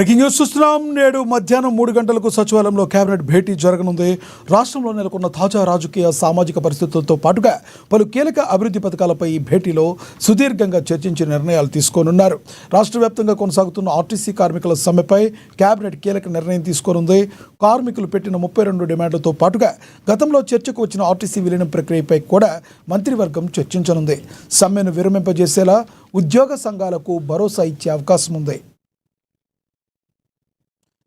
Breaking news చూస్తున్నాం. నేడు మధ్యాహ్నం 3 గంటలకు సచివాలయంలో కేబినెట్ భేటీ జరగనుంది. రాష్ట్రంలో నెలకొన్న తాజా రాజకీయ సామాజిక పరిస్థితులతో పాటుగా పలు కీలక అభివృద్ధి పథకాలపై ఈ భేటీలో సుదీర్ఘంగా చర్చించి నిర్ణయాలు తీసుకోనున్నారు. రాష్ట్ర వ్యాప్తంగా కొనసాగుతున్న ఆర్టీసీ కార్మికుల సమ్మెపై కేబినెట్ కీలక నిర్ణయం తీసుకోనుంది. కార్మికులు పెట్టిన 32 డిమాండ్లతో పాటుగా గతంలో చర్చకు వచ్చిన ఆర్టీసీ విలీనం ప్రక్రియపై కూడా మంత్రివర్గం చర్చించనుంది. సమ్మెను విరమింపజేసేలా ఉద్యోగ సంఘాలకు భరోసా ఇచ్చే అవకాశం ఉంది.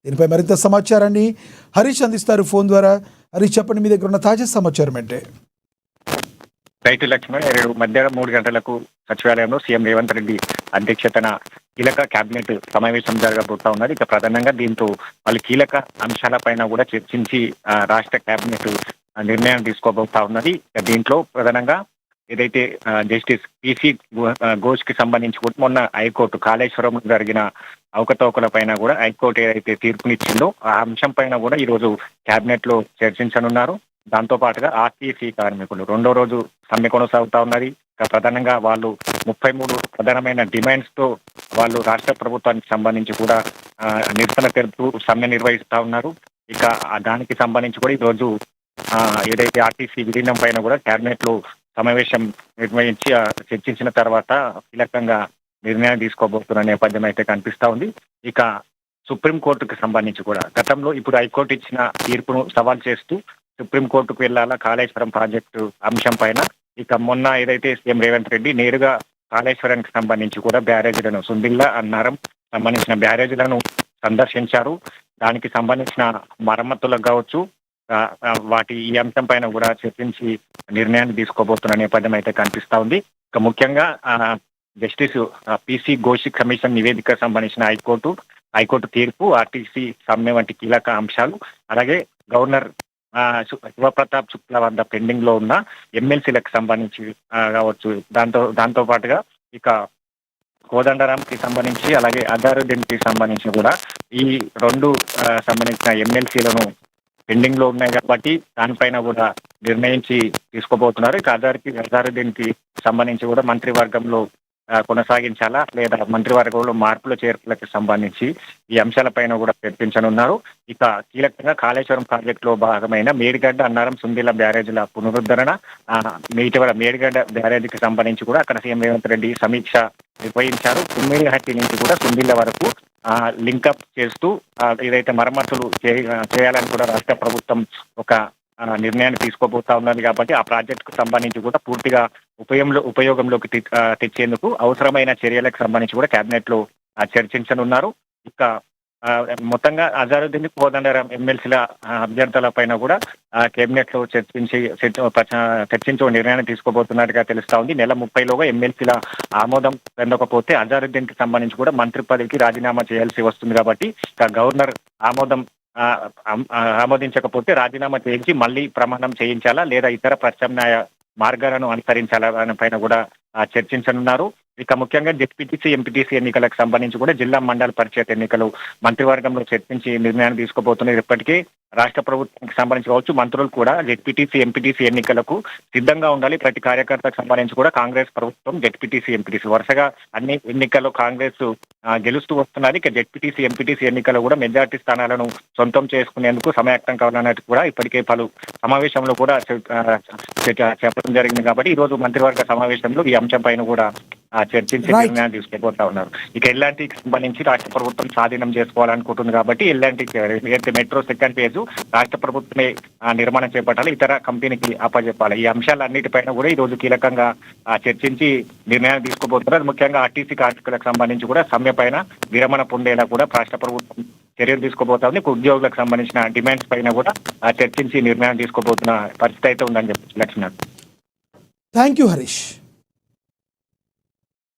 దీనిపై మరింత సమాచారాన్ని హరీష్ అందిస్తారు ఫోన్ ద్వారా. హరీష్, చెప్పండి, మీ దగ్గర ఉన్న తాజా సమాచారం ఏంటి? రైతు లక్ష్మణ్ మధ్యాహ్నం 3 గంటలకు సచివాలయంలో సీఎం రేవంత్ రెడ్డి అధ్యక్షతన కీలక కేబినెట్ సమావేశం జరగబోతా ఉన్నది. ఇక ప్రధానంగా దీంతో వాళ్ళు కీలక అంశాలపైన కూడా చర్చించి రాష్ట్ర కేబినెట్ నిర్ణయం తీసుకోబోతా ఉన్నది. దీంట్లో ప్రధానంగా ఏదైతే జస్టిస్ పిసి ఘోష్ కి సంబంధించి కూడా మొన్న హైకోర్టు కాళేశ్వరం జరిగిన అవకతవకల పైన కూడా హైకోర్టు ఏదైతే తీర్పునిచ్చిందో ఆ అంశం పైన కూడా ఈ రోజు కేబినెట్ లో చర్చించనున్నారు. దాంతో పాటుగా ఆర్టీసీ కార్మికులు 2వ రోజు సమ్మె కొనసాగుతా ఉన్నది. ప్రధానంగా వాళ్ళు 33 ప్రధానమైన డిమాండ్స్ తో వాళ్ళు రాష్ట్ర ప్రభుత్వానికి సంబంధించి కూడా నిరసన తెలుపుతూ సమ్మె నిర్వహిస్తా ఉన్నారు. ఇక దానికి సంబంధించి కూడా ఈ రోజు ఏదైతే ఆర్టీసీ విలీనం పైన కూడా కేబినెట్ లో సమావేశం నిర్వహించి చర్చించిన తర్వాత కీలకంగా నిర్ణయం తీసుకోబోతున్న నేపథ్యం అయితే కనిపిస్తా ఉంది. ఇక సుప్రీంకోర్టుకు సంబంధించి కూడా గతంలో ఇప్పుడు హైకోర్టు ఇచ్చిన తీర్పును సవాల్ చేస్తూ సుప్రీంకోర్టుకు వెళ్లాలా కాళేశ్వరం ప్రాజెక్టు అంశం పైన. ఇక మొన్న ఏదైతే సీఎం రేవంత్ రెడ్డి నేరుగా కాళేశ్వరానికి సంబంధించి కూడా బ్యారేజీలను సుందిల్లా అన్నారం సంబంధించిన బ్యారేజీలను సందర్శించారు. దానికి సంబంధించిన మరమ్మతులకు కావచ్చు వాటి ఈ అంశం పైన కూడా చర్చించి నిర్ణయాన్ని తీసుకోబోతున్న నేపథ్యం అయితే కనిపిస్తా ఉంది. ఇక ముఖ్యంగా జస్టిస్ పిసి ఘోష్ కమిషన్ నివేదిక సంబంధించిన హైకోర్టు తీర్పు, ఆర్టీసీ సమ్మె వంటి కీలక అంశాలు, అలాగే గవర్నర్ శివప్రతాప్ శుక్లా వద్ద పెండింగ్ లో ఉన్న ఎమ్మెల్సీలకు సంబంధించి కావచ్చు, దాంతో పాటుగా ఇక కోదండరాంకి సంబంధించి అలాగే అజారుద్దీన్ కి సంబంధించి కూడా ఈ 2 సంబంధించిన ఎమ్మెల్సీలను పెండింగ్ లో ఉన్నాయి కాబట్టి దానిపైన కూడా నిర్ణయించి తీసుకోబోతున్నారు. ఇక అజారుద్దీన్ కి సంబంధించి కూడా మంత్రివర్గంలో కొనసాగించాలా లేదా మంత్రివర్గంలో మార్పుల చేర్పులకు సంబంధించి ఈ అంశాలపైన కూడా చర్చించనున్నారు. ఇక కీలకంగా కాళేశ్వరం ప్రాజెక్టులో భాగమైన మేడిగడ్డ అన్నారం సుందిల్ల బ్యారేజీల పునరుద్ధరణ, ఇటీవల మేడిగడ్డ బ్యారేజీకి సంబంధించి కూడా అక్కడ సీఎం రేవంత్ రెడ్డి సమీక్ష నిర్వహించారు. కుమ్మిడిహట్టి నుంచి కూడా సుందిల్ల వరకు లింకప్ చేస్తూ ఏదైతే మరమ్మతులు చేయాలని కూడా రాష్ట్ర ప్రభుత్వం ఒక నిర్ణయాన్ని తీసుకోబోతా ఉన్నది. కాబట్టి ఆ ప్రాజెక్టుకు సంబంధించి కూడా పూర్తిగా ఉపయోగంలోకి తెచ్చేందుకు అవసరమైన చర్యలకు సంబంధించి కూడా కేబినెట్ లో చర్చించనున్నారు. ఇక మొత్తంగా అజారుద్దీన్, కోదండరాం ఎమ్మెల్సీల అభ్యర్థుల పైన కూడా కేబినెట్ లో చర్చించే నిర్ణయాన్ని తీసుకోబోతున్నట్టుగా తెలుస్తా ఉంది. నెల 30లోగా ఎమ్మెల్సీల ఆమోదం పొందకపోతే అజారుద్దీన్ కి సంబంధించి కూడా మంత్రి పదవికి రాజీనామా చేయాల్సి వస్తుంది. కాబట్టి ఇక గవర్నర్ ఆమోదించకపోతే రాజీనామా చేయించి మళ్ళీ ప్రమాణం చేయించాలా లేదా ఇతర ప్రత్యామ్నాయ మార్గాలను అనుసరించాలా దానిపైన కూడా చర్చించనున్నారు. ఇక ముఖ్యంగా జెడ్పీటీసీ, ఎంపీటీసీ ఎన్నికలకు సంబంధించి కూడా జిల్లా మండల పరిషత్ ఎన్నికలు మంత్రివర్గంలో చర్చించి నిర్ణయాన్ని తీసుకోబోతున్నారు. ఇప్పటికే రాష్ట్ర ప్రభుత్వానికి సంబంధించి కావచ్చు మంత్రులు కూడా జెడ్పీటీసీ, ఎంపీటీసీ ఎన్నికలకు సిద్ధంగా ఉండాలి. ప్రతి కార్యకర్తకు సంబంధించి కూడా కాంగ్రెస్ ప్రభుత్వం జెడ్పీటీసీ, ఎంపీటీసీ వరుసగా అన్ని ఎన్నికల్లో కాంగ్రెస్ గెలుస్తూ వస్తున్నది. ఇక జెడ్పీటీసీ, ఎంపీటీసీ ఎన్నికల్లో కూడా మెజార్టీ స్థానాలను సొంతం చేసుకునేందుకు సమాయత్తం కావాలన్నట్టు కూడా ఇప్పటికే పలు సమావేశంలో కూడా చెప్పడం జరిగింది. కాబట్టి ఈ రోజు మంత్రివర్గ సమావేశంలో ఈ అంశం పైన కూడా చర్చించి నిర్ణయాలు తీసుకోబోతా ఉన్నారు. ఇక ఎల్ఎన్టీకి సంబంధించి రాష్ట్ర ప్రభుత్వం స్వాధీనం చేసుకోవాలనుకుంటుంది. కాబట్టి ఎల్ఎన్టీ మెట్రో సెకండ్ ఫేజ్ రాష్ట్ర ప్రభుత్వమే నిర్మాణం చేపట్టాలి, ఇతర కంపెనీకి అప్పచెప్పాలి. ఈ అంశాలన్నిటిపైన కూడా ఈ రోజు కీలకంగా చర్చించి నిర్ణయాలు తీసుకోబోతున్నారు. ముఖ్యంగా ఆర్టీసీ కార్మికులకు సంబంధించి కూడా సమ్మె పైన విరమణ పొందేలా కూడా రాష్ట్ర ప్రభుత్వం చర్యలు తీసుకోబోతా ఉంది. ఉద్యోగులకు సంబంధించిన డిమాండ్స్ పైన కూడా చర్చించి నిర్ణయం తీసుకోబోతున్న పరిస్థితి అయితే ఉందని చెప్పి లక్ష్మణ్. Thank you Harish.